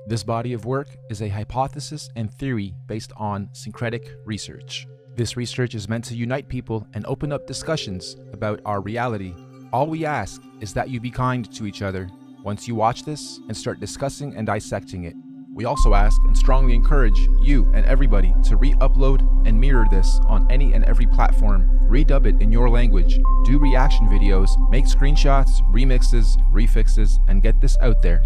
This body of work is a hypothesis and theory based on syncretic research. This research is meant to unite people and open up discussions about our reality. All we ask is that you be kind to each other once you watch this and start discussing and dissecting it. We also ask and strongly encourage you and everybody to re-upload and mirror this on any and every platform, redub it in your language, do reaction videos, make screenshots, remixes, refixes, and get this out there.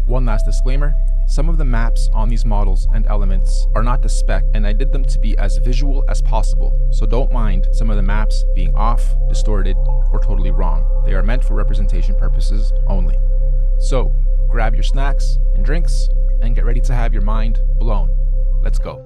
One last disclaimer, some of the maps on these models and elements are not to spec, and I did them to be as visual as possible, so don't mind some of the maps being off, distorted, or totally wrong. They are meant for representation purposes only. So, grab your snacks and drinks, and get ready to have your mind blown. Let's go.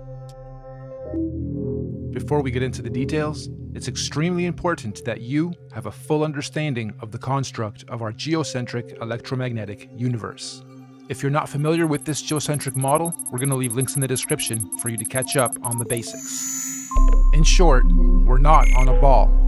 Before we get into the details, it's extremely important that you have a full understanding of the construct of our geocentric electromagnetic universe. If you're not familiar with this geocentric model, we're going to leave links in the description for you to catch up on the basics. In short, we're not on a ball.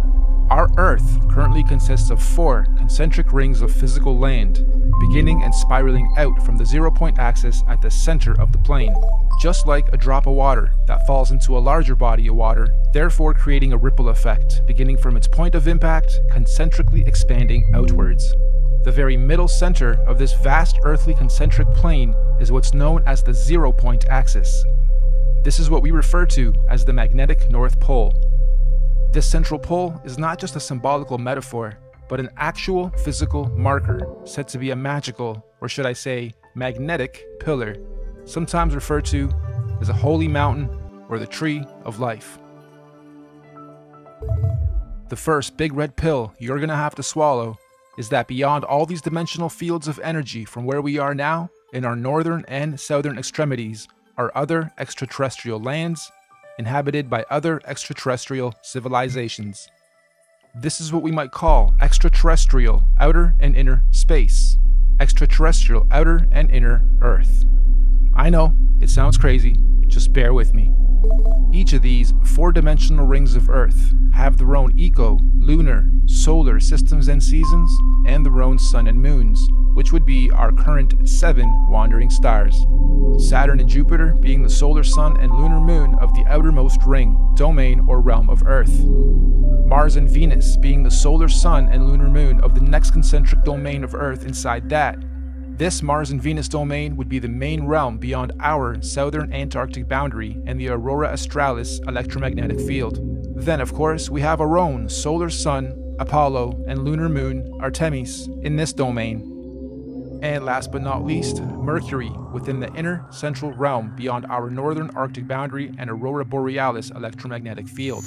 Our Earth currently consists of 4 concentric rings of physical land, beginning and spiraling out from the 0-point axis at the center of the plane, just like a drop of water that falls into a larger body of water, therefore creating a ripple effect, beginning from its point of impact, concentrically expanding outwards. The very middle center of this vast earthly concentric plane is what's known as the 0-point axis. This is what we refer to as the magnetic North Pole. This central pole is not just a symbolical metaphor, but an actual physical marker, said to be a magical, or should I say, magnetic pillar, sometimes referred to as a holy mountain or the tree of life. The first big red pill you're gonna have to swallow is that beyond all these dimensional fields of energy from where we are now, in our northern and southern extremities, are other extraterrestrial lands inhabited by other extraterrestrial civilizations. This is what we might call extraterrestrial outer and inner space, extraterrestrial outer and inner Earth. I know, it sounds crazy, just bear with me. Each of these 4-dimensional rings of Earth have their own eco, lunar, solar systems and seasons, and their own sun and moons, which would be our current 7 wandering stars. Saturn and Jupiter being the solar sun and lunar moon of the outermost ring, domain, or realm of Earth. Mars and Venus being the solar sun and lunar moon of the next concentric domain of Earth inside that. This Mars and Venus domain would be the main realm beyond our southern Antarctic boundary and the Aurora Australis electromagnetic field. Then, of course, we have our own solar sun, Apollo, and lunar moon, Artemis, in this domain. And last but not least, Mercury within the inner central realm beyond our northern Arctic boundary and Aurora Borealis electromagnetic field.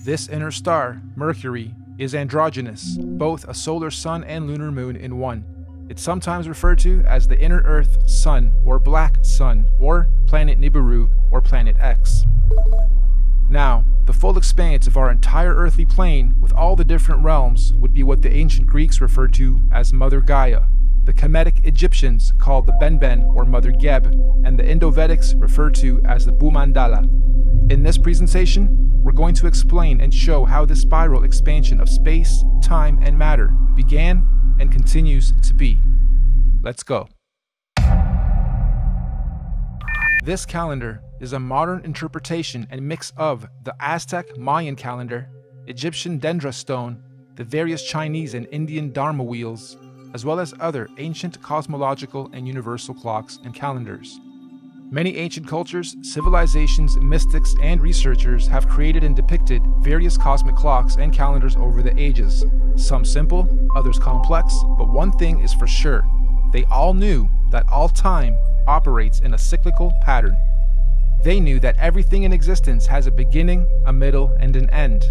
This inner star, Mercury, is androgynous, both a solar sun and lunar moon in one. It's sometimes referred to as the inner Earth Sun or Black Sun or Planet Nibiru or Planet X. Now, the full expanse of our entire earthly plane with all the different realms would be what the ancient Greeks referred to as Mother Gaia, the Cymatics Egyptians called the Benben or Mother Geb, and the Indo-Vedics referred to as the Bhumandala. In this presentation, we're going to explain and show how this spiral expansion of space, time, and matter began and continues to be. Let's go. This calendar is a modern interpretation and mix of the Aztec Mayan calendar, Egyptian dendra stone, the various Chinese and Indian dharma wheels, as well as other ancient cosmological and universal clocks and calendars. Many ancient cultures, civilizations, mystics, and researchers have created and depicted various cosmic clocks and calendars over the ages. Some simple, others complex, but one thing is for sure. They all knew that all time operates in a cyclical pattern. They knew that everything in existence has a beginning, a middle, and an end.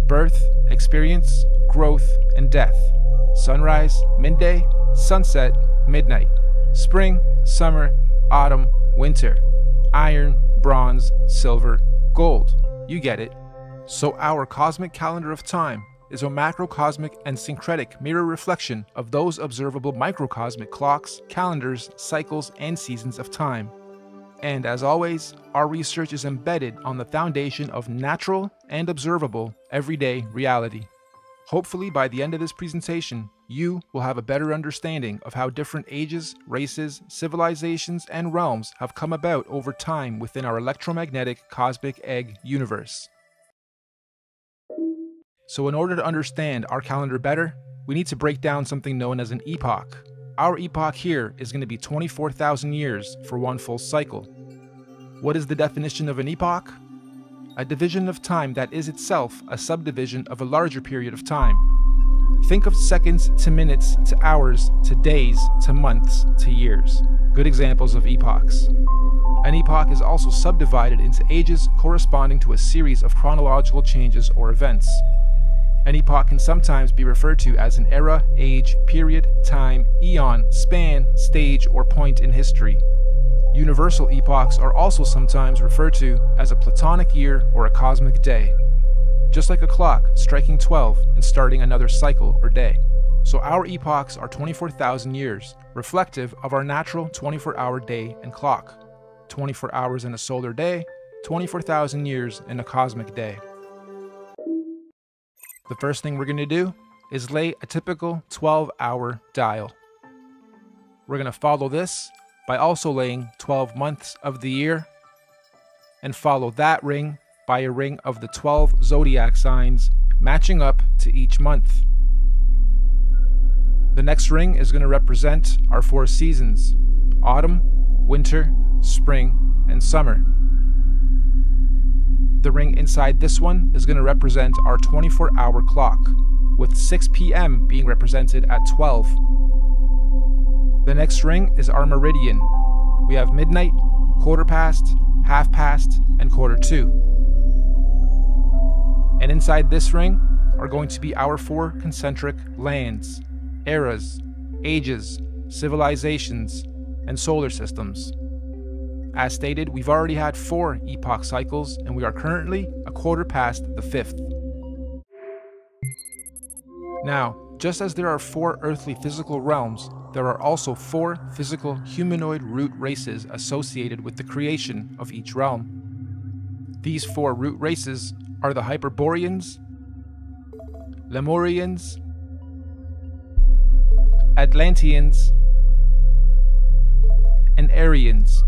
Birth, experience, growth, and death. Sunrise, midday, sunset, midnight. Spring, summer, autumn, winter. Iron, bronze, silver, gold. You get it. So our cosmic calendar of time is a macrocosmic and syncretic mirror reflection of those observable microcosmic clocks, calendars, cycles, and seasons of time. And as always, our research is embedded on the foundation of natural and observable everyday reality. Hopefully by the end of this presentation, you will have a better understanding of how different ages, races, civilizations, and realms have come about over time within our electromagnetic cosmic egg universe. So in order to understand our calendar better, we need to break down something known as an epoch. Our epoch here is going to be 24,000 years for one full cycle. What is the definition of an epoch? A division of time that is itself a subdivision of a larger period of time. Think of seconds to minutes to hours to days to months to years. Good examples of epochs. An epoch is also subdivided into ages corresponding to a series of chronological changes or events. An epoch can sometimes be referred to as an era, age, period, time, eon, span, stage, or point in history. Universal epochs are also sometimes referred to as a platonic year or a cosmic day. Just like a clock striking 12 and starting another cycle or day. So our epochs are 24,000 years, reflective of our natural 24-hour day and clock. 24 hours in a solar day, 24,000 years in a cosmic day. The first thing we're going to do is lay a typical 12-hour dial. We're going to follow this by also laying 12 months of the year, and follow that ring by a ring of the 12 zodiac signs matching up to each month. The next ring is going to represent our 4 seasons: autumn, winter, spring, and summer. The ring inside this one is going to represent our 24-hour clock, with 6 p.m. being represented at 12. The next ring is our meridian. We have midnight, quarter past, half past, and quarter to. And inside this ring are going to be our 4 concentric lands, eras, ages, civilizations, and solar systems. As stated, we've already had 4 epoch cycles, and we are currently a quarter past the 5th. Now, just as there are 4 earthly physical realms, there are also 4 physical humanoid root races associated with the creation of each realm. These 4 root races are the Hyperboreans, Lemurians, Atlanteans, and Aryans.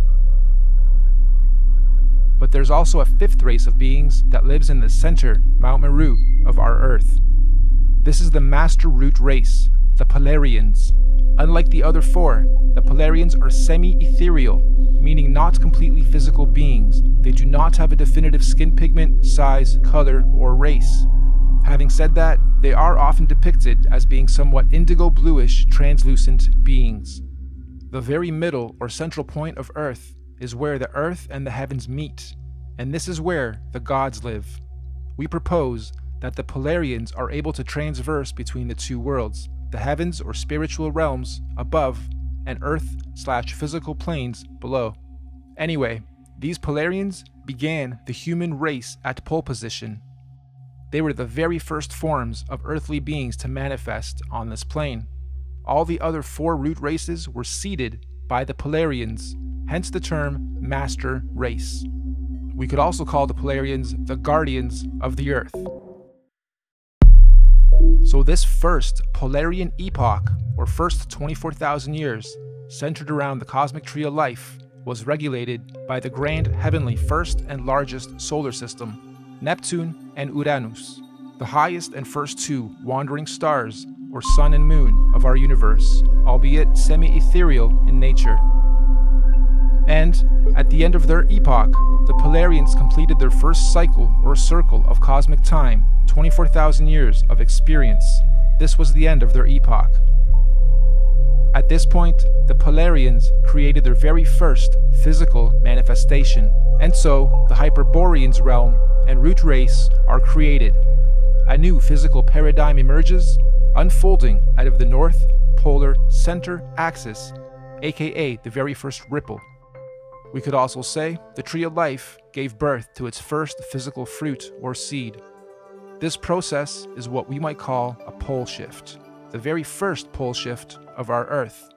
But there's also a 5th race of beings that lives in the center, Mount Meru, of our Earth. This is the Master Root race, the Polarians. Unlike the other 4, the Polarians are semi-ethereal, meaning not completely physical beings. They do not have a definitive skin pigment, size, color, or race. Having said that, they are often depicted as being somewhat indigo-bluish, translucent beings. The very middle or central point of Earth is where the Earth and the heavens meet, and this is where the gods live. We propose that the Polarians are able to transverse between the 2 worlds, the heavens or spiritual realms above, and Earth/physical planes below. Anyway, these Polarians began the human race at pole position. They were the very first forms of earthly beings to manifest on this plane. All the other 4 root races were seeded by the Polarians, hence the term Master Race. We could also call the Polarians the guardians of the Earth. So this first Polarian epoch, or first 24,000 years, centered around the cosmic tree of life, was regulated by the grand heavenly first and largest solar system, Neptune and Uranus, the highest and first 2 wandering stars, or sun and moon, of our universe, albeit semi-ethereal in nature. And, at the end of their epoch, the Polarians completed their first cycle or circle of cosmic time, 24,000 years of experience. This was the end of their epoch. At this point, the Polarians created their very first physical manifestation, and so the Hyperboreans realm and root race are created. A new physical paradigm emerges, unfolding out of the North Polar Center Axis, aka the very first ripple. We could also say the tree of life gave birth to its first physical fruit or seed. This process is what we might call a pole shift, the very first pole shift of our Earth.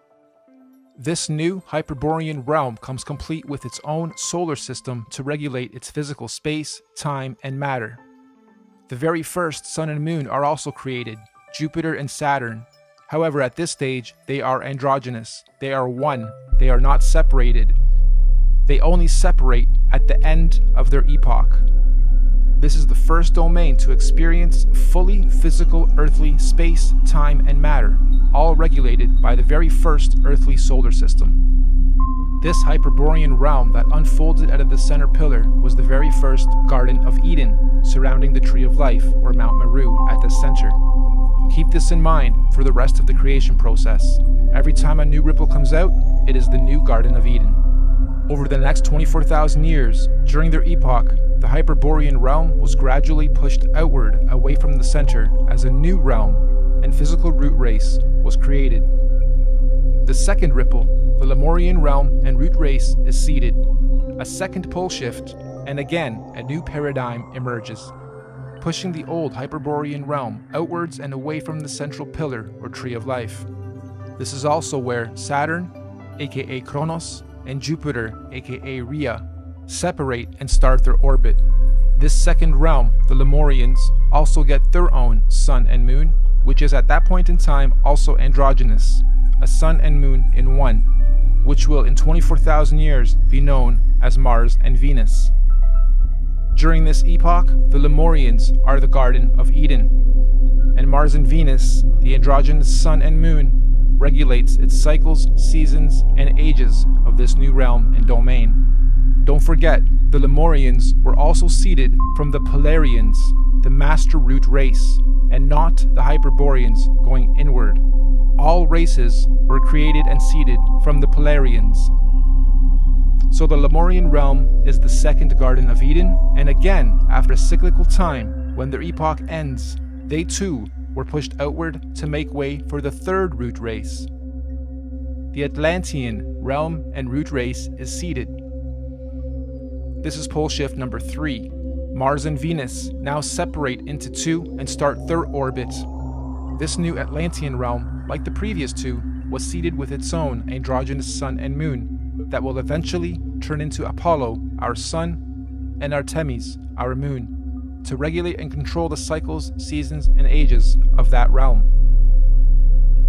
This new Hyperborean realm comes complete with its own solar system to regulate its physical space, time, and matter. The very first Sun and Moon are also created, Jupiter and Saturn. However, at this stage, they are androgynous. They are one. They are not separated. They only separate at the end of their epoch. This is the first domain to experience fully physical earthly space, time, and matter, all regulated by the very first earthly solar system. This Hyperborean realm that unfolded out of the center pillar was the very first Garden of Eden, surrounding the Tree of Life, or Mount Meru, at the center. Keep this in mind for the rest of the creation process. Every time a new ripple comes out, it is the new Garden of Eden. Over the next 24,000 years, during their epoch, the Hyperborean realm was gradually pushed outward away from the center as a new realm and physical root race was created. The second ripple, the Lemurian realm and root race, is seeded. A second pole shift, and again a new paradigm emerges, pushing the old Hyperborean realm outwards and away from the central pillar or Tree of Life. This is also where Saturn, aka Kronos, and Jupiter, aka Rhea, separate and start their orbit. This second realm, the Lemurians, also get their own Sun and Moon, which is at that point in time also androgynous, a Sun and Moon in one, which will in 24,000 years be known as Mars and Venus. During this epoch, the Lemurians are the Garden of Eden, and Mars and Venus, the androgynous Sun and Moon, regulates its cycles, seasons, and ages of this new realm and domain. Don't forget, the Lemurians were also seeded from the Polarians, the master root race, and not the Hyperboreans going inward. All races were created and seeded from the Polarians. So the Lemurian realm is the second Garden of Eden, and again, after a cyclical time, when their epoch ends, they too were pushed outward to make way for the third root race. The Atlantean realm and root race is seeded. This is pole shift number 3. Mars and Venus now separate into two and start their orbit. This new Atlantean realm, like the previous two, was seeded with its own androgynous Sun and Moon that will eventually turn into Apollo, our Sun, and Artemis, our Moon, to regulate and control the cycles, seasons, and ages of that realm.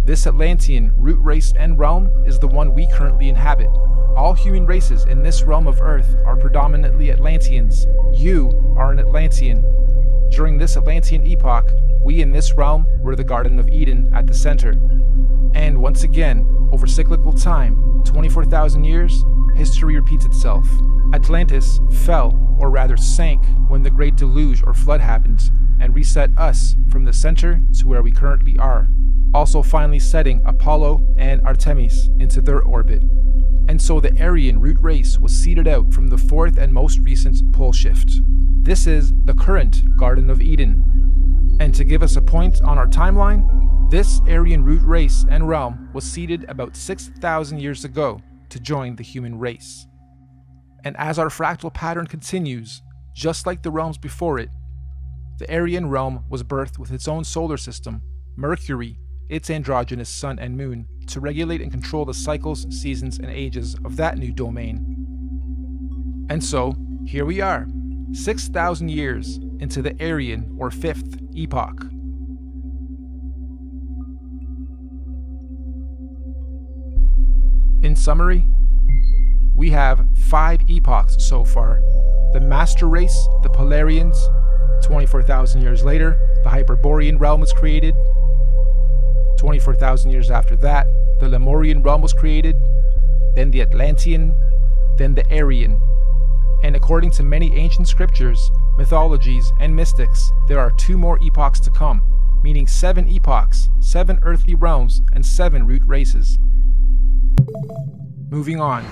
This Atlantean root race and realm is the one we currently inhabit. All human races in this realm of Earth are predominantly Atlanteans. You are an Atlantean. During this Atlantean epoch, we in this realm were the Garden of Eden at the center. And once again, over cyclical time, 24,000 years, history repeats itself. Atlantis fell, or rather sank, when the Great Deluge or Flood happened, and reset us from the center to where we currently are, also finally setting Apollo and Artemis into their orbit. And so the Aryan root race was seeded out from the fourth and most recent pole shift. This is the current Garden of Eden. And to give us a point on our timeline, this Aryan root race and realm was seeded about 6,000 years ago to join the human race. And as our fractal pattern continues, just like the realms before it, the Aryan realm was birthed with its own solar system, Mercury, its androgynous Sun and Moon, to regulate and control the cycles, seasons, and ages of that new domain. And so, here we are, 6,000 years into the Aryan or fifth epoch. In summary, we have 5 epochs so far. The Master Race, the Polarians. 24,000 years later, the Hyperborean realm was created. 24,000 years after that, the Lemurian realm was created. Then the Atlantean, then the Aryan. And according to many ancient scriptures, mythologies, and mystics, there are 2 more epochs to come, meaning 7 epochs, 7 earthly realms, and 7 root races. Moving on.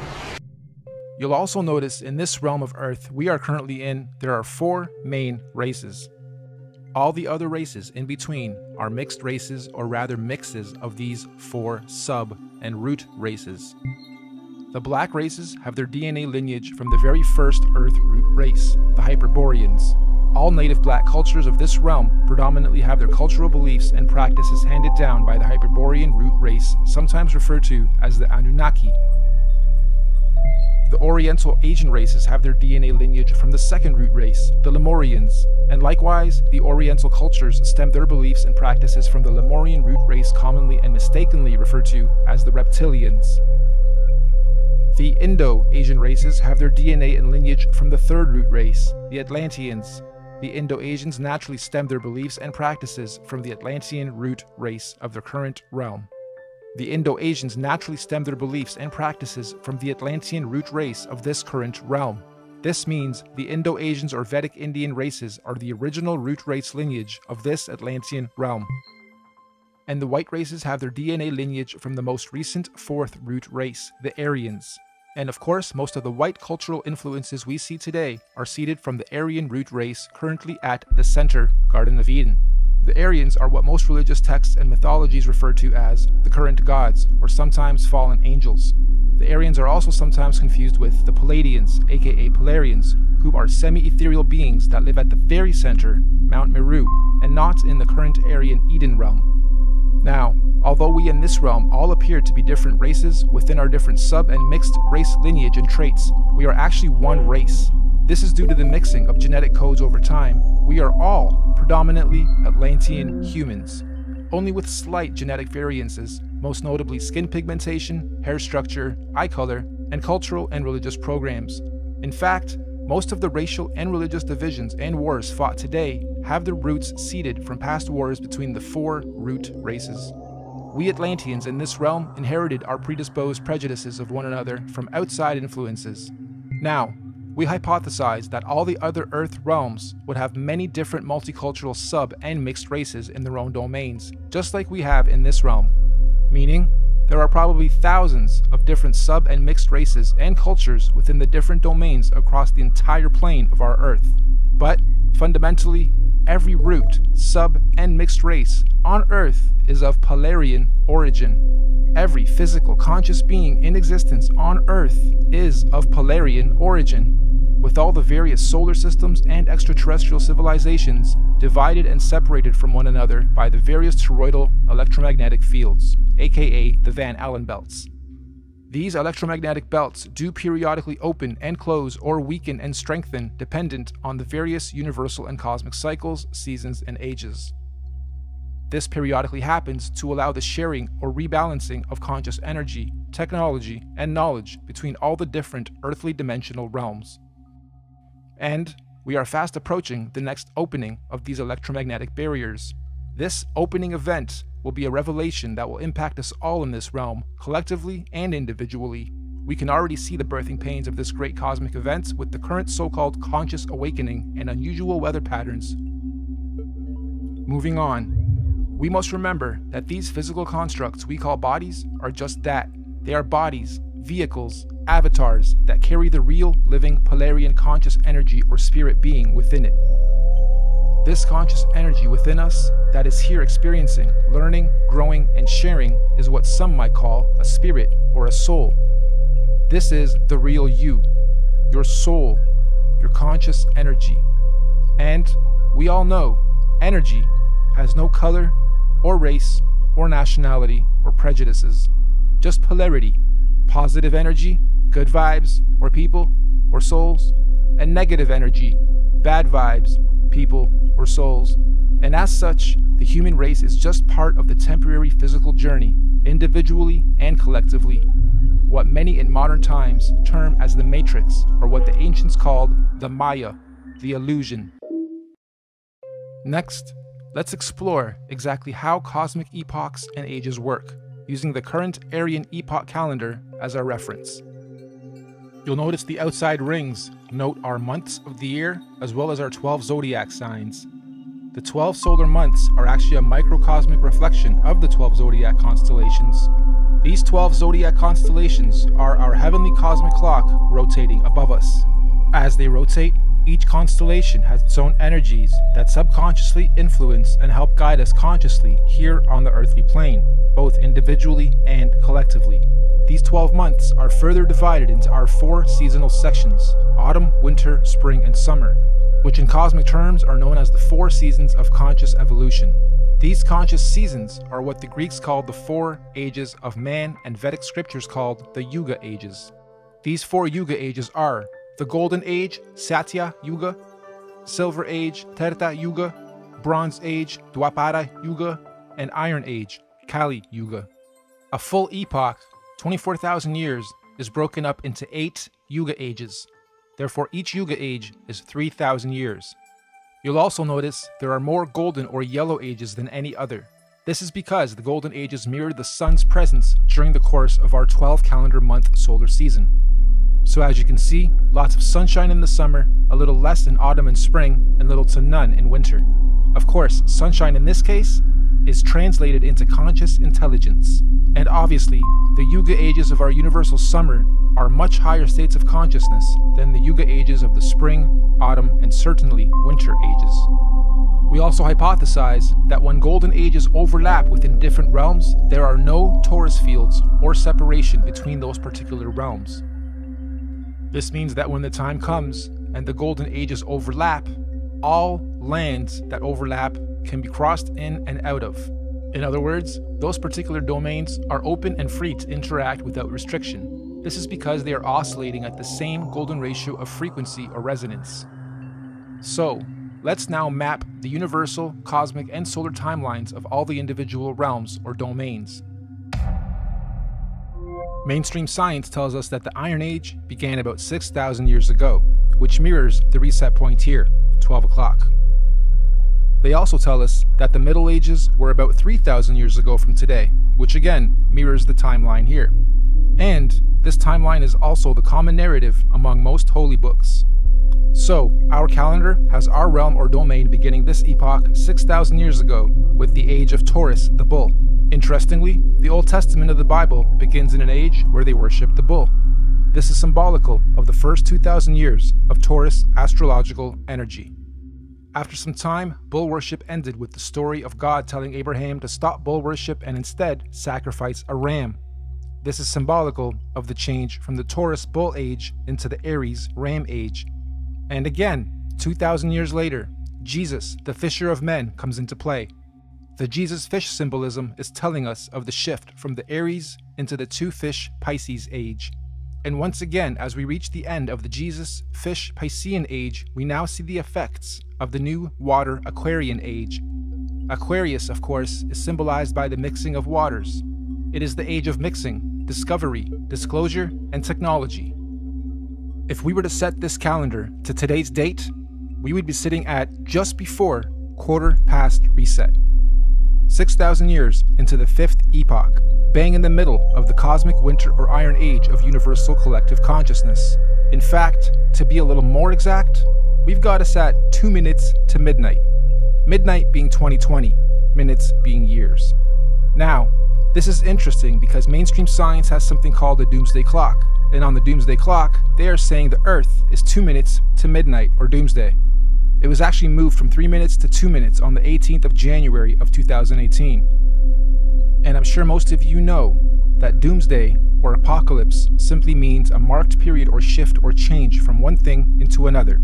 You'll also notice in this realm of Earth we are currently in, there are 4 main races. All the other races in between are mixed races, or rather mixes of these 4 sub and root races. The black races have their DNA lineage from the very first Earth root race, the Hyperboreans. All native black cultures of this realm predominantly have their cultural beliefs and practices handed down by the Hyperborean root race, sometimes referred to as the Anunnaki. The Oriental Asian races have their DNA lineage from the second root race, the Lemurians, and likewise, the Oriental cultures stem their beliefs and practices from the Lemurian root race, commonly and mistakenly referred to as the Reptilians. The Indo-Asian races have their DNA and lineage from the third root race, the Atlanteans. The Indo-Asians naturally stem their beliefs and practices from the Atlantean root race of their current realm. The Indo-Asians naturally stem their beliefs and practices from the Atlantean root race of this current realm. This means the Indo-Asians or Vedic Indian races are the original root race lineage of this Atlantean realm. And the white races have their DNA lineage from the most recent fourth root race, the Aryans. And of course, most of the white cultural influences we see today are seeded from the Aryan root race currently at the center, Garden of Eden. The Aryans are what most religious texts and mythologies refer to as the current gods, or sometimes fallen angels. The Aryans are also sometimes confused with the Palladians, aka Polarians, who are semi-ethereal beings that live at the very center, Mount Meru, and not in the current Aryan Eden realm. Now, although we in this realm all appear to be different races within our different sub and mixed race lineage and traits, we are actually one race. This is due to the mixing of genetic codes over time. We are all predominantly Atlantean humans, only with slight genetic variances, most notably skin pigmentation, hair structure, eye color, and cultural and religious programs. In fact, most of the racial and religious divisions and wars fought today have their roots seeded from past wars between the four root races. We Atlanteans in this realm inherited our predisposed prejudices of one another from outside influences. Now, we hypothesize that all the other Earth realms would have many different multicultural sub and mixed races in their own domains, just like we have in this realm. Meaning, there are probably thousands of different sub and mixed races and cultures within the different domains across the entire plane of our Earth. But, fundamentally, every root, sub, and mixed race on Earth is of Polarian origin. Every physical conscious being in existence on Earth is of Polarian origin, with all the various solar systems and extraterrestrial civilizations divided and separated from one another by the various toroidal electromagnetic fields, aka the Van Allen belts. These electromagnetic belts do periodically open and close or weaken and strengthen dependent on the various universal and cosmic cycles, seasons, and ages. This periodically happens to allow the sharing or rebalancing of conscious energy, technology, and knowledge between all the different earthly dimensional realms. And we are fast approaching the next opening of these electromagnetic barriers. This opening event will be a revelation that will impact us all in this realm, collectively and individually. We can already see the birthing pains of this great cosmic event with the current so-called conscious awakening and unusual weather patterns. Moving on, we must remember that these physical constructs we call bodies are just that. They are bodies, vehicles, avatars that carry the real, living, Polarian conscious energy or spirit being within it. This conscious energy within us that is here experiencing, learning, growing, and sharing is what some might call a spirit or a soul. This is the real you, your soul, your conscious energy. And we all know energy has no color or race or nationality or prejudices, just polarity, positive energy, good vibes or people or souls, and negative energy, bad vibes, people or souls. And as such, the human race is just part of the temporary physical journey, individually and collectively, what many in modern times term as the matrix, or what the ancients called the Maya, the illusion. Next, let's explore exactly how cosmic epochs and ages work, using the current Aryan epoch calendar as our reference. You'll notice the outside rings note our months of the year as well as our 12 zodiac signs. The 12 solar months are actually a microcosmic reflection of the 12 zodiac constellations. These 12 zodiac constellations are our heavenly cosmic clock rotating above us. As they rotate, each constellation has its own energies that subconsciously influence and help guide us consciously here on the earthly plane, both individually and collectively. These 12 months are further divided into our 4 seasonal sections: autumn, winter, spring, and summer, which in cosmic terms are known as the 4 seasons of conscious evolution. These conscious seasons are what the Greeks called the 4 ages of man and Vedic scriptures called the Yuga ages. These 4 Yuga ages are the Golden Age, Satya Yuga, Silver Age, Treta Yuga, Bronze Age, Dwapara Yuga, and Iron Age, Kali Yuga. A full epoch, 24,000 years, is broken up into 8 Yuga ages. Therefore, each Yuga age is 3,000 years. You'll also notice there are more golden or yellow ages than any other. This is because the golden ages mirror the sun's presence during the course of our 12 calendar month solar season. So as you can see, lots of sunshine in the summer, a little less in autumn and spring, and little to none in winter. Of course, sunshine in this case is translated into conscious intelligence. And obviously, the Yuga ages of our universal summer are much higher states of consciousness than the Yuga ages of the spring, autumn, and certainly winter ages. We also hypothesize that when golden ages overlap within different realms, there are no torus fields or separation between those particular realms. This means that when the time comes and the golden ages overlap, all lands that overlap can be crossed in and out of. In other words, those particular domains are open and free to interact without restriction. This is because they are oscillating at the same golden ratio of frequency or resonance. So, let's now map the universal, cosmic, and solar timelines of all the individual realms or domains. Mainstream science tells us that the Iron Age began about 6,000 years ago, which mirrors the reset point here, 12 o'clock. They also tell us that the Middle Ages were about 3,000 years ago from today, which again mirrors the timeline here. And this timeline is also the common narrative among most holy books. So, our calendar has our realm or domain beginning this epoch 6,000 years ago with the age of Taurus, the bull. Interestingly, the Old Testament of the Bible begins in an age where they worship the bull. This is symbolical of the first 2,000 years of Taurus astrological energy. After some time, bull worship ended with the story of God telling Abraham to stop bull worship and instead sacrifice a ram. This is symbolical of the change from the Taurus bull age into the Aries ram age. And again, 2,000 years later, Jesus, the fisher of men, comes into play. The Jesus fish symbolism is telling us of the shift from the Aries into the 2-fish Pisces age. And once again, as we reach the end of the Jesus fish Piscean age, we now see the effects of the new water Aquarian age. Aquarius, of course, is symbolized by the mixing of waters. It is the age of mixing, discovery, disclosure, and technology. If we were to set this calendar to today's date, we would be sitting at just before quarter past reset. 6,000 years into the 5th epoch, bang in the middle of the cosmic winter or iron age of universal collective consciousness. In fact, to be a little more exact, we've got us at 2 minutes to midnight. Midnight being 2020, minutes being years. Now, this is interesting because mainstream science has something called a doomsday clock. And on the doomsday clock, they are saying the Earth is 2 minutes to midnight or doomsday. It was actually moved from 3 minutes to 2 minutes on the 18th of January of 2018. And I'm sure most of you know that doomsday or apocalypse simply means a marked period or shift or change from one thing into another.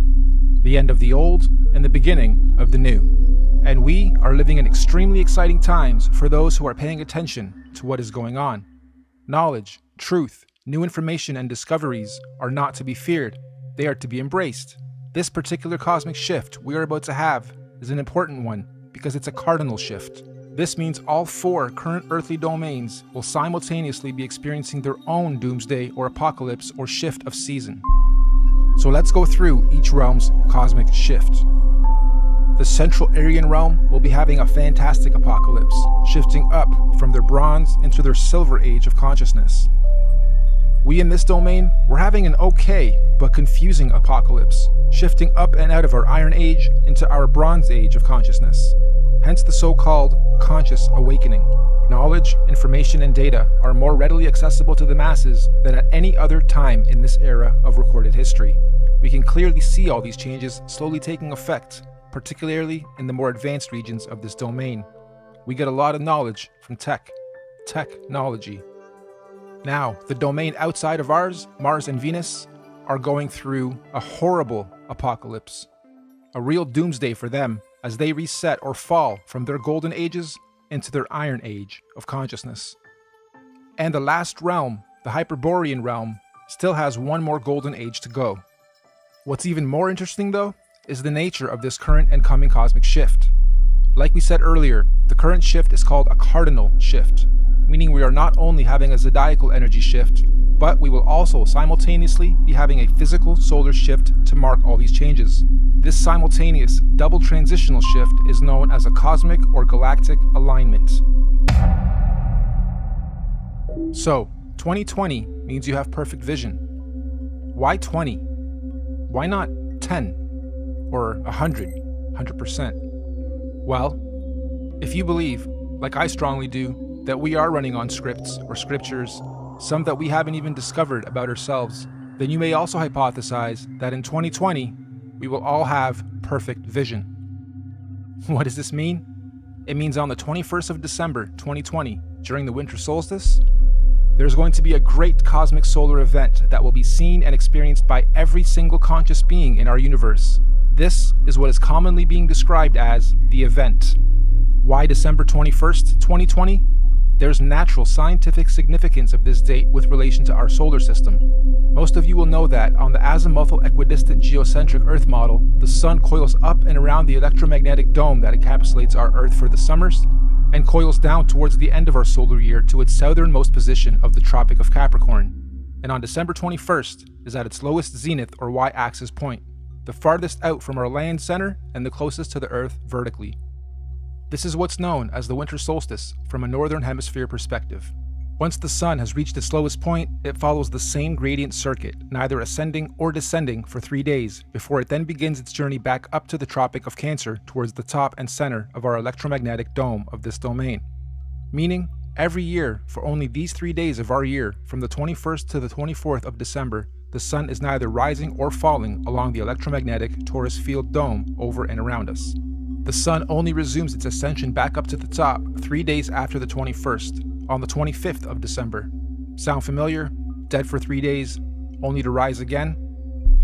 The end of the old and the beginning of the new. And we are living in extremely exciting times for those who are paying attention to what is going on. Knowledge, truth, new information and discoveries are not to be feared. They are to be embraced. This particular cosmic shift we are about to have is an important one because it's a cardinal shift. This means all 4 current earthly domains will simultaneously be experiencing their own doomsday or apocalypse or shift of season. So let's go through each realm's cosmic shift. The Central Aryan realm will be having a fantastic apocalypse, shifting up from their bronze into their silver age of consciousness. We in this domain, we're having an okay but confusing apocalypse, shifting up and out of our Iron Age into our Bronze Age of consciousness. Hence the so-called conscious awakening. Knowledge, information, and data are more readily accessible to the masses than at any other time in this era of recorded history. We can clearly see all these changes slowly taking effect, particularly in the more advanced regions of this domain. We get a lot of knowledge from technology. Now, the domain outside of ours, Mars and Venus, are going through a horrible apocalypse. A real doomsday for them as they reset or fall from their golden ages into their iron age of consciousness. And the last realm, the Hyperborean realm, still has one more golden age to go. What's even more interesting though, is the nature of this current and coming cosmic shift. Like we said earlier, the current shift is called a cardinal shift, meaning we are not only having a zodiacal energy shift, but we will also simultaneously be having a physical solar shift to mark all these changes. This simultaneous double transitional shift is known as a cosmic or galactic alignment. So, 2020 means you have perfect vision. Why 20? Why not 10? Or 100%? Well, if you believe, like I strongly do, that we are running on scripts or scriptures, some that we haven't even discovered about ourselves, then you may also hypothesize that in 2020, we will all have perfect vision. What does this mean? It means on the 21st of December, 2020, during the winter solstice, there's going to be a great cosmic solar event that will be seen and experienced by every single conscious being in our universe. This is what is commonly being described as the event. Why December 21st, 2020? There's natural scientific significance of this date with relation to our solar system. Most of you will know that on the azimuthal equidistant geocentric Earth model, the Sun coils up and around the electromagnetic dome that encapsulates our Earth for the summers, and coils down towards the end of our solar year to its southernmost position of the Tropic of Capricorn. And on December 21st is at its lowest zenith or y-axis point, the farthest out from our land center and the closest to the Earth vertically. This is what's known as the winter solstice from a northern hemisphere perspective. Once the sun has reached its lowest point, it follows the same gradient circuit, neither ascending or descending for 3 days, before it then begins its journey back up to the Tropic of Cancer towards the top and center of our electromagnetic dome of this domain. Meaning, every year, for only these 3 days of our year, from the 21st to the 24th of December, the sun is neither rising or falling along the electromagnetic torus field dome over and around us. The sun only resumes its ascension back up to the top 3 days after the 21st, on the 25th of December. Sound familiar? Dead for 3 days, only to rise again?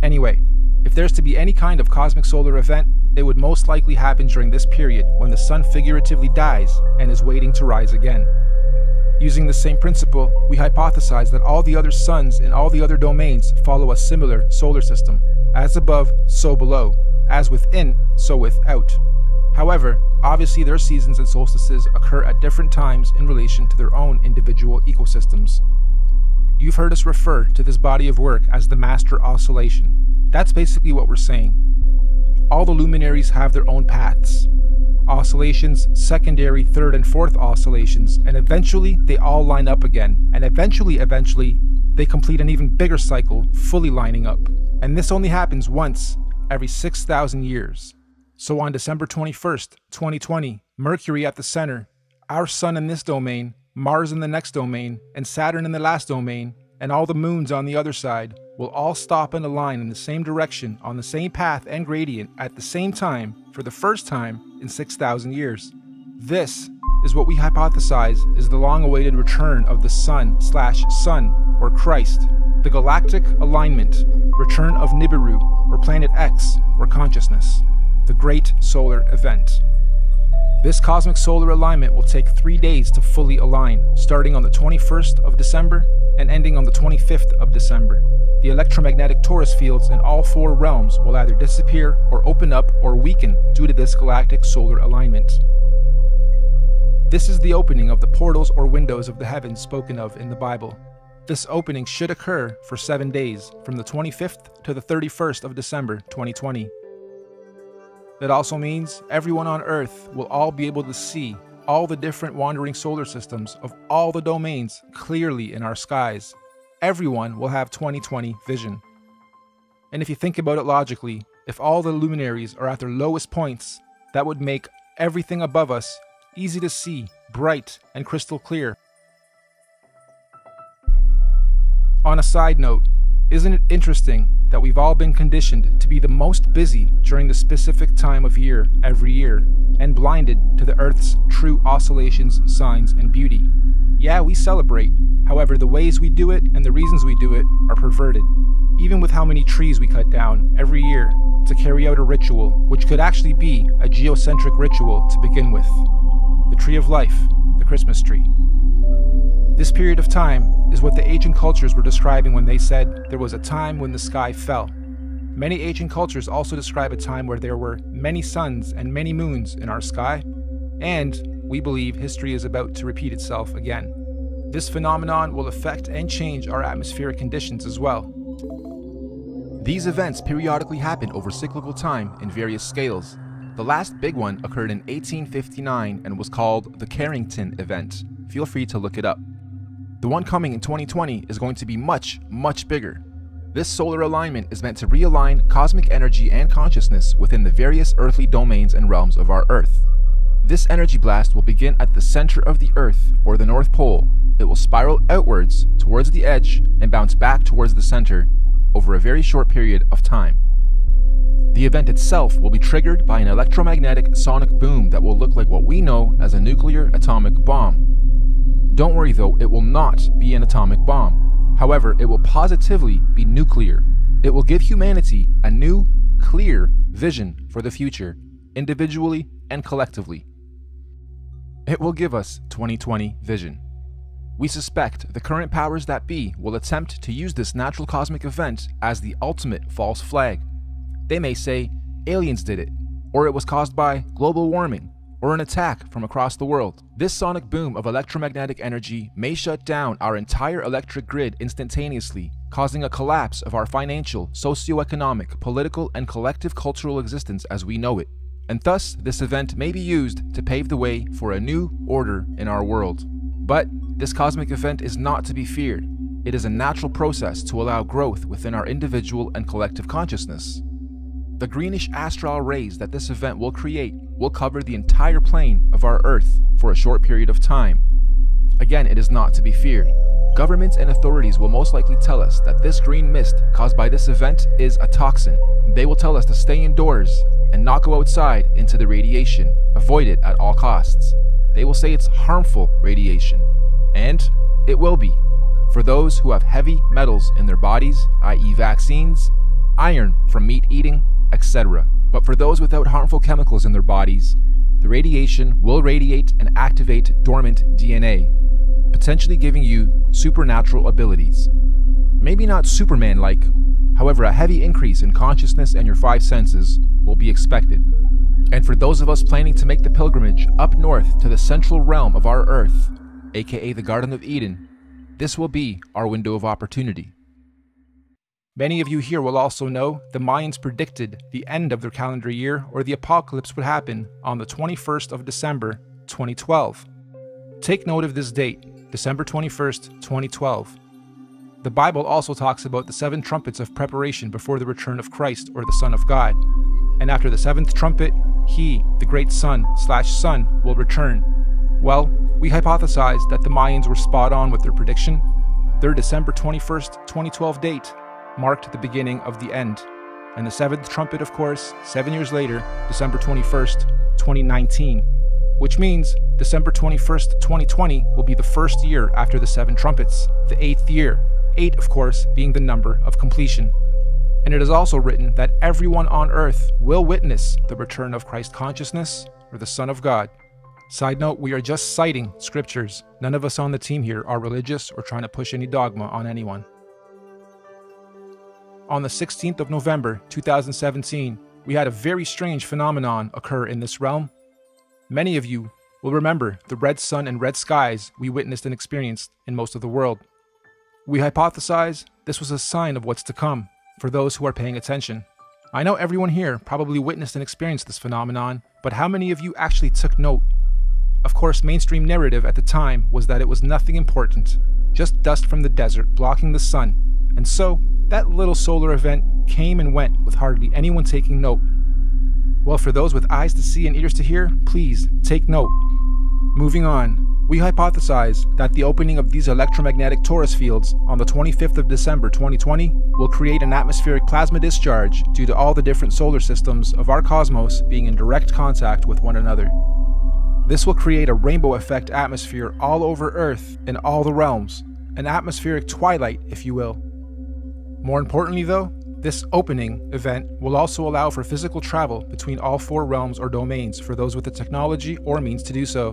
Anyway, if there's to be any kind of cosmic solar event, it would most likely happen during this period when the sun figuratively dies and is waiting to rise again. Using the same principle, we hypothesize that all the other suns in all the other domains follow a similar solar system. As above, so below. As within, so without. However, obviously their seasons and solstices occur at different times in relation to their own individual ecosystems. You've heard us refer to this body of work as the master oscillation. That's basically what we're saying. All the luminaries have their own paths. Oscillations, secondary, third, and fourth oscillations, and eventually they all line up again, and eventually, they complete an even bigger cycle, fully lining up. And this only happens once every 6,000 years. So on December 21st, 2020, Mercury at the center, our Sun in this domain, Mars in the next domain, and Saturn in the last domain, and all the moons on the other side, will all stop and align in the same direction on the same path and gradient at the same time for the first time in 6,000 years. This is what we hypothesize is the long-awaited return of the Sun/Sun, or Christ, the galactic alignment, return of Nibiru, or Planet X, or consciousness, the great solar event. This cosmic solar alignment will take 3 days to fully align, starting on the 21st of December and ending on the 25th of December. The electromagnetic torus fields in all 4 realms will either disappear or open up or weaken due to this galactic solar alignment. This is the opening of the portals or windows of the heavens spoken of in the Bible. This opening should occur for 7 days, from the 25th to the 31st of December 2020. It also means everyone on Earth will all be able to see all the different wandering solar systems of all the domains clearly in our skies. Everyone will have 2020 vision. And if you think about it logically, if all the luminaries are at their lowest points, that would make everything above us easy to see, bright, and crystal clear. On a side note, isn't it interesting that we've all been conditioned to be the most busy during the specific time of year every year, and blinded to the Earth's true oscillations, signs, and beauty? Yeah, we celebrate. However, the ways we do it and the reasons we do it are perverted. Even with how many trees we cut down every year to carry out a ritual, which could actually be a geocentric ritual to begin with. The tree of life, the Christmas tree. This period of time is what the ancient cultures were describing when they said there was a time when the sky fell. Many ancient cultures also describe a time where there were many suns and many moons in our sky, and we believe history is about to repeat itself again. This phenomenon will affect and change our atmospheric conditions as well. These events periodically happen over cyclical time in various scales. The last big one occurred in 1859 and was called the Carrington event. Feel free to look it up. The one coming in 2020 is going to be much, much bigger. This solar alignment is meant to realign cosmic energy and consciousness within the various earthly domains and realms of our Earth. This energy blast will begin at the center of the Earth, or the North Pole. It will spiral outwards towards the edge and bounce back towards the center over a very short period of time. The event itself will be triggered by an electromagnetic sonic boom that will look like what we know as a nuclear atomic bomb. Don't worry though, it will not be an atomic bomb. However, it will positively be nuclear. It will give humanity a new, clear vision for the future, individually and collectively. It will give us 2020 vision. We suspect the current powers that be will attempt to use this natural cosmic event as the ultimate false flag. They may say aliens did it, or it was caused by global warming, or an attack from across the world. This sonic boom of electromagnetic energy may shut down our entire electric grid instantaneously, causing a collapse of our financial, socio-economic, political, and collective cultural existence as we know it. And thus, this event may be used to pave the way for a new order in our world. But this cosmic event is not to be feared. It is a natural process to allow growth within our individual and collective consciousness. The greenish astral rays that this event will create will cover the entire plane of our Earth for a short period of time. Again, it is not to be feared. Governments and authorities will most likely tell us that this green mist caused by this event is a toxin. They will tell us to stay indoors and not go outside into the radiation. Avoid it at all costs. They will say it's harmful radiation. And it will be. For those who have heavy metals in their bodies, i.e. vaccines, iron from meat eating, etc. But for those without harmful chemicals in their bodies, the radiation will radiate and activate dormant DNA, potentially giving you supernatural abilities. Maybe not Superman-like, however a heavy increase in consciousness and your 5 senses will be expected. And for those of us planning to make the pilgrimage up north to the central realm of our Earth, aka the Garden of Eden, this will be our window of opportunity. Many of you here will also know the Mayans predicted the end of their calendar year, or the apocalypse, would happen on the 21st of December, 2012. Take note of this date, December 21st, 2012. The Bible also talks about the 7 trumpets of preparation before the return of Christ, or the Son of God. And after the 7th trumpet, he, the great Son, will return. Well, we hypothesized that the Mayans were spot on with their prediction. Their December 21st, 2012 date marked the beginning of the end. And the 7th trumpet, of course, 7 years later, December 21st, 2019. Which means December 21st, 2020 will be the first year after the 7 trumpets, the 8th year. 8, of course, being the number of completion. And it is also written that everyone on earth will witness the return of Christ consciousness, or the Son of God. Side note, we are just citing scriptures. None of us on the team here are religious or trying to push any dogma on anyone. On the 16th of November, 2017, we had a very strange phenomenon occur in this realm. Many of you will remember the red sun and red skies we witnessed and experienced in most of the world. We hypothesize this was a sign of what's to come for those who are paying attention. I know everyone here probably witnessed and experienced this phenomenon, but how many of you actually took note? Of course, mainstream narrative at the time was that it was nothing important, just dust from the desert blocking the sun, and so that little solar event came and went with hardly anyone taking note. Well, for those with eyes to see and ears to hear, please take note. Moving on, we hypothesize that the opening of these electromagnetic torus fields on the 25th of December 2020 will create an atmospheric plasma discharge due to all the different solar systems of our cosmos being in direct contact with one another. This will create a rainbow effect atmosphere all over Earth in all the realms, an atmospheric twilight, if you will. More importantly though, this opening event will also allow for physical travel between all 4 realms or domains for those with the technology or means to do so.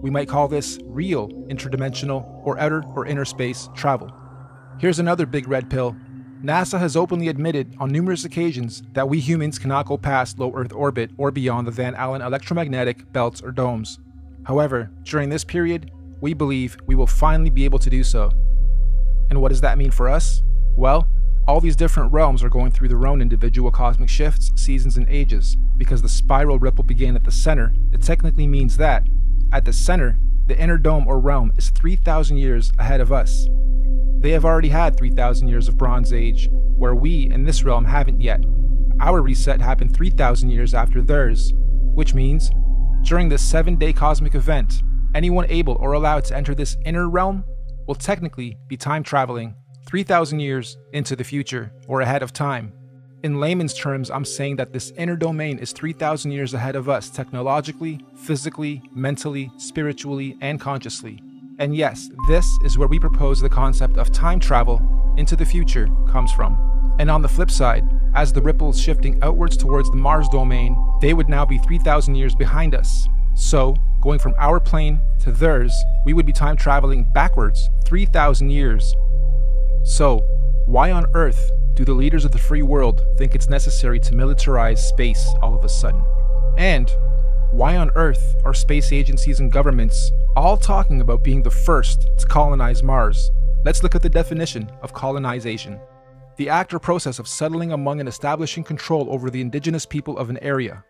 we might call this real interdimensional or outer or inner space travel. Here's another big red pill. NASA has openly admitted on numerous occasions that we humans cannot go past low Earth orbit or beyond the Van Allen electromagnetic belts or domes. However, during this period, we believe we will finally be able to do so. And what does that mean for us? Well, all these different realms are going through their own individual cosmic shifts, seasons, and ages. Because the spiral ripple began at the center, it technically means that, at the center, the inner dome or realm is 3,000 years ahead of us. They have already had 3,000 years of Bronze Age, where we in this realm haven't yet. Our reset happened 3,000 years after theirs, which means, during this 7-day cosmic event, anyone able or allowed to enter this inner realm will technically be time traveling 3,000 years into the future or ahead of time. In layman's terms, I'm saying that this inner domain is 3,000 years ahead of us technologically, physically, mentally, spiritually, and consciously. And yes, this is where we propose the concept of time travel into the future comes from. And on the flip side, as the ripple is shifting outwards towards the Mars domain, they would now be 3,000 years behind us. So, going from our plane to theirs, we would be time traveling backwards 3,000 years. So, why on earth do the leaders of the free world think it's necessary to militarize space all of a sudden? And why on earth are space agencies and governments all talking about being the first to colonize Mars? Let's look at the definition of colonization. The act or process of settling among and establishing control over the indigenous people of an area.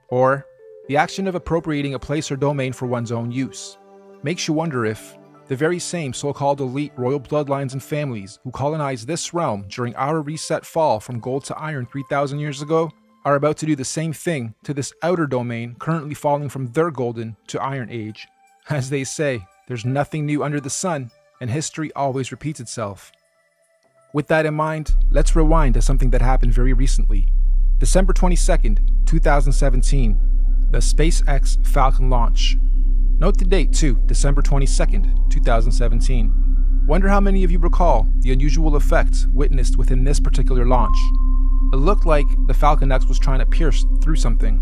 Or, the action of appropriating a place or domain for one's own use. Makes you wonder if the very same so-called elite royal bloodlines and families who colonized this realm during our reset fall from gold to iron 3,000 years ago are about to do the same thing to this outer domain currently falling from their golden to iron age. As they say, there's nothing new under the sun, and history always repeats itself. With that in mind, let's rewind to something that happened very recently. December 22nd, 2017, the SpaceX Falcon launch. Note the date too, December 22nd, 2017. Wonder how many of you recall the unusual effects witnessed within this particular launch. It looked like the Falcon X was trying to pierce through something.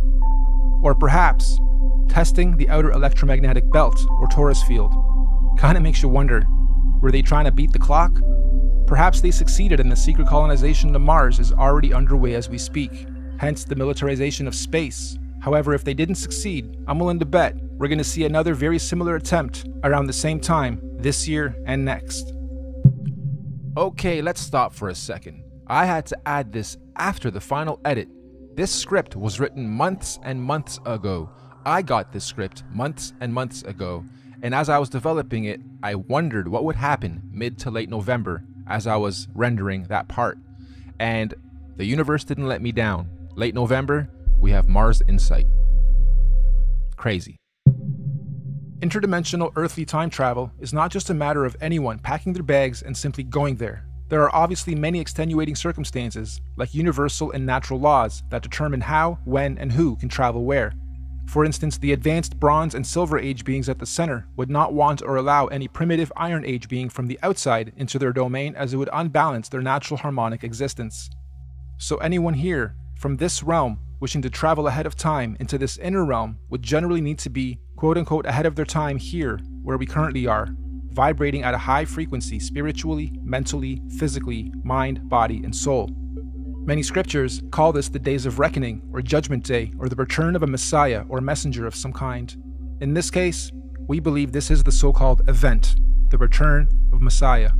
Or perhaps, testing the outer electromagnetic belt or torus field. Kinda makes you wonder, were they trying to beat the clock? Perhaps they succeeded and the secret colonization to Mars is already underway as we speak, hence the militarization of space. However, if they didn't succeed, I'm willing to bet we're going to see another very similar attempt around the same time this year and next. Okay, let's stop for a second. I had to add this after the final edit. This script was written months and months ago. I got this script months and months ago, and as I was developing it, I wondered what would happen mid to late November as I was rendering that part. And the universe didn't let me down. Late November, we have Mars in sight. Crazy. Interdimensional earthly time travel is not just a matter of anyone packing their bags and simply going there. There are obviously many extenuating circumstances, like universal and natural laws, that determine how, when, and who can travel where. For instance, the advanced Bronze and Silver Age beings at the center would not want or allow any primitive Iron Age being from the outside into their domain, as it would unbalance their natural harmonic existence. So anyone here, from this realm, wishing to travel ahead of time into this inner realm would generally need to be, quote-unquote, ahead of their time here, where we currently are, vibrating at a high frequency spiritually, mentally, physically, mind, body, and soul. Many scriptures call this the days of reckoning, or judgment day, or the return of a messiah or messenger of some kind. In this case, we believe this is the so-called event, the return of Messiah.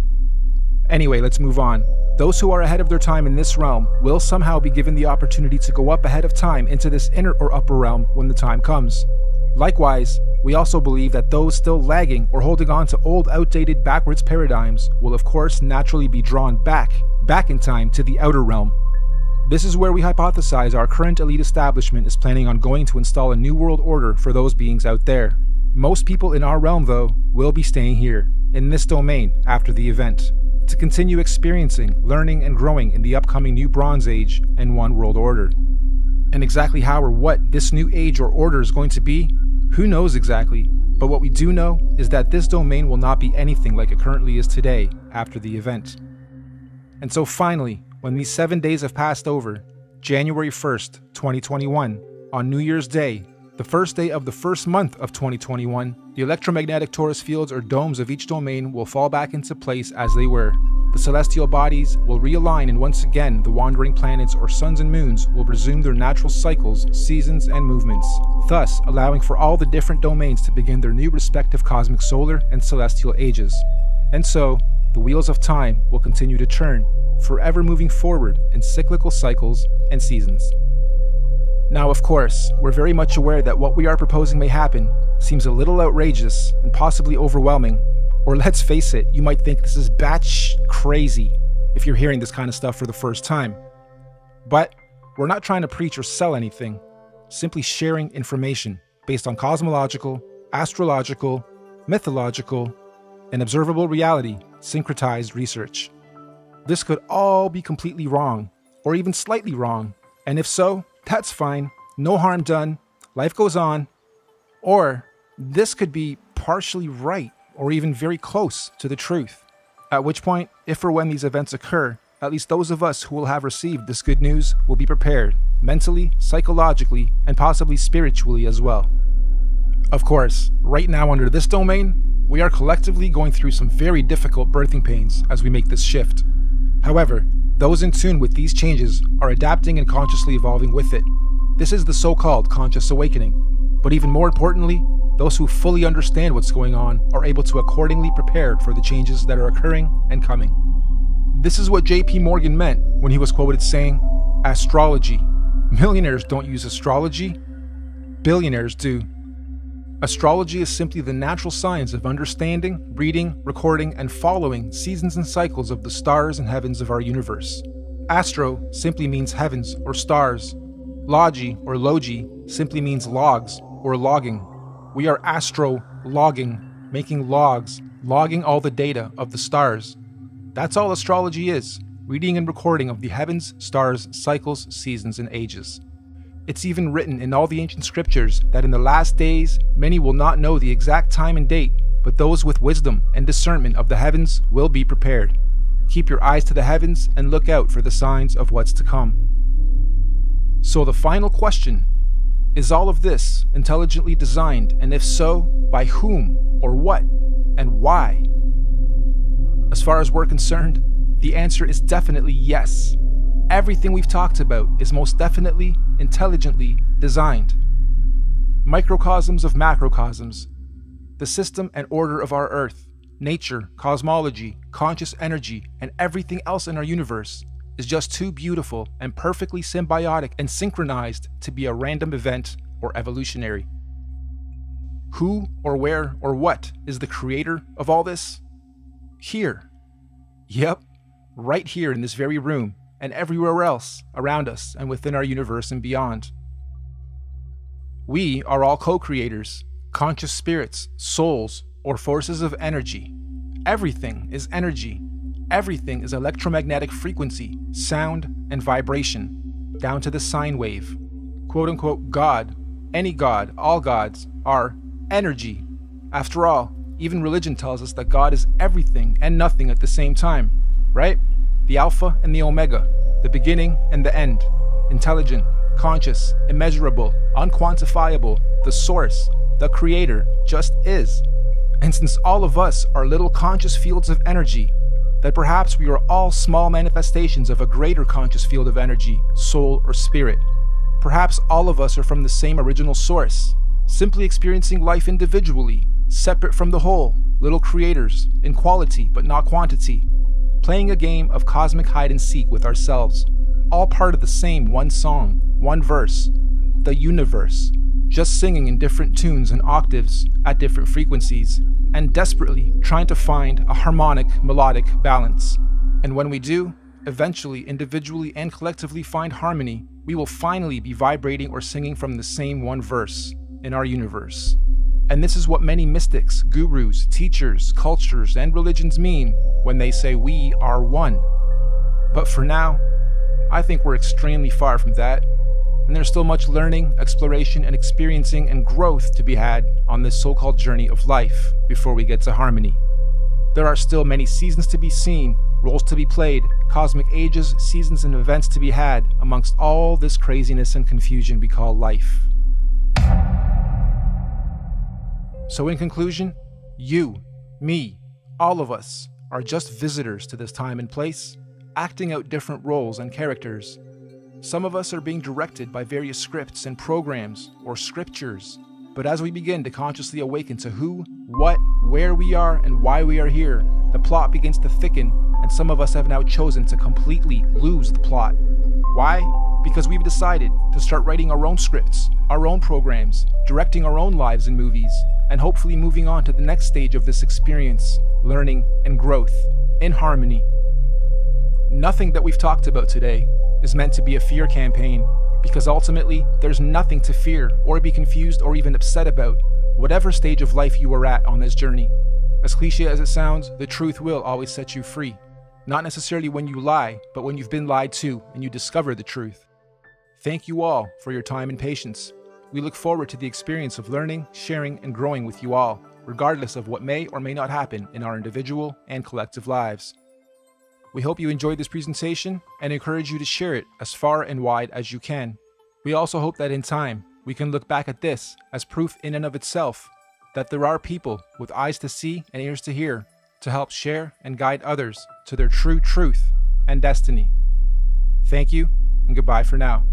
Anyway, let's move on. Those who are ahead of their time in this realm will somehow be given the opportunity to go up ahead of time into this inner or upper realm when the time comes. Likewise, we also believe that those still lagging or holding on to old, outdated, backwards paradigms will of course naturally be drawn back in time to the outer realm. This is where we hypothesize our current elite establishment is planning on going to install a new world order for those beings out there. Most people in our realm, though, will be staying here, in this domain, after the event, to continue experiencing, learning, and growing in the upcoming new Bronze Age and One World Order. And exactly how or what this new age or order is going to be, who knows exactly, but what we do know is that this domain will not be anything like it currently is today after the event. And so finally, when these 7 days have passed over, January 1st, 2021, on New Year's Day, The first day of the first month of 2021, the electromagnetic torus fields or domes of each domain will fall back into place as they were. The celestial bodies will realign, and once again the wandering planets or suns and moons will resume their natural cycles, seasons, and movements, thus allowing for all the different domains to begin their new respective cosmic solar and celestial ages. And so, the wheels of time will continue to turn, forever moving forward in cyclical cycles and seasons. Now, of course, we're very much aware that what we are proposing may happen seems a little outrageous and possibly overwhelming, or let's face it, you might think this is batsh crazy if you're hearing this kind of stuff for the first time. But we're not trying to preach or sell anything, simply sharing information based on cosmological, astrological, mythological, and observable reality syncretized research. This could all be completely wrong, or even slightly wrong, and if so, that's fine, no harm done, life goes on. Or this could be partially right, or even very close to the truth. At which point, if or when these events occur, at least those of us who will have received this good news will be prepared, mentally, psychologically, and possibly spiritually as well. Of course, right now under this domain, we are collectively going through some very difficult birthing pains as we make this shift. However, those in tune with these changes are adapting and consciously evolving with it. This is the so-called conscious awakening. But even more importantly, those who fully understand what's going on are able to accordingly prepare for the changes that are occurring and coming. This is what J.P. Morgan meant when he was quoted saying, "Astrology. Millionaires don't use astrology. Billionaires do." Astrology is simply the natural science of understanding, reading, recording, and following seasons and cycles of the stars and heavens of our universe. Astro simply means heavens or stars. Logi or logi simply means logs or logging. We are astro-logging, making logs, logging all the data of the stars. That's all astrology is, reading and recording of the heavens, stars, cycles, seasons, and ages. It's even written in all the ancient scriptures that in the last days, many will not know the exact time and date, but those with wisdom and discernment of the heavens will be prepared. Keep your eyes to the heavens and look out for the signs of what's to come. So the final question, is all of this intelligently designed, and if so, by whom, or what, and why? As far as we're concerned, the answer is definitely yes. Everything we've talked about is most definitely intelligently designed. Microcosms of macrocosms, the system and order of our Earth, nature, cosmology, conscious energy, and everything else in our universe is just too beautiful and perfectly symbiotic and synchronized to be a random event or evolutionary. Who or where or what is the creator of all this? Here. Yep, right here in this very room, and everywhere else around us and within our universe and beyond. We are all co-creators, conscious spirits, souls, or forces of energy. Everything is energy. Everything is electromagnetic frequency, sound, and vibration, down to the sine wave. Quote-unquote God, any God, all gods, are energy. After all, even religion tells us that God is everything and nothing at the same time, right? The Alpha and the Omega, the beginning and the end, intelligent, conscious, immeasurable, unquantifiable, the source, the creator, just is. And since all of us are little conscious fields of energy, that perhaps we are all small manifestations of a greater conscious field of energy, soul, or spirit. Perhaps all of us are from the same original source, simply experiencing life individually, separate from the whole, little creators, in quality but not quantity, playing a game of cosmic hide-and-seek with ourselves, all part of the same one song, one verse, the universe, just singing in different tunes and octaves at different frequencies, and desperately trying to find a harmonic, melodic balance. And when we do, eventually, individually and collectively find harmony, we will finally be vibrating or singing from the same one verse in our universe. And this is what many mystics, gurus, teachers, cultures, and religions mean when they say we are one. But for now, I think we're extremely far from that, and there's still much learning, exploration, and experiencing and growth to be had on this so-called journey of life before we get to harmony. There are still many seasons to be seen, roles to be played, cosmic ages, seasons, and events to be had amongst all this craziness and confusion we call life. So in conclusion, you, me, all of us are just visitors to this time and place, acting out different roles and characters. Some of us are being directed by various scripts and programs or scriptures, but as we begin to consciously awaken to who, what, where we are, and why we are here, the plot begins to thicken, and some of us have now chosen to completely lose the plot. Why? Because we've decided to start writing our own scripts, our own programs, directing our own lives and movies, and hopefully moving on to the next stage of this experience, learning and growth, in harmony. Nothing that we've talked about today is meant to be a fear campaign, because ultimately, there's nothing to fear or be confused or even upset about, whatever stage of life you are at on this journey. As cliche as it sounds, the truth will always set you free. Not necessarily when you lie, but when you've been lied to and you discover the truth. Thank you all for your time and patience. We look forward to the experience of learning, sharing, and growing with you all, regardless of what may or may not happen in our individual and collective lives. We hope you enjoyed this presentation and encourage you to share it as far and wide as you can. We also hope that in time, we can look back at this as proof in and of itself that there are people with eyes to see and ears to hear to help share and guide others to their true truth and destiny. Thank you, and goodbye for now.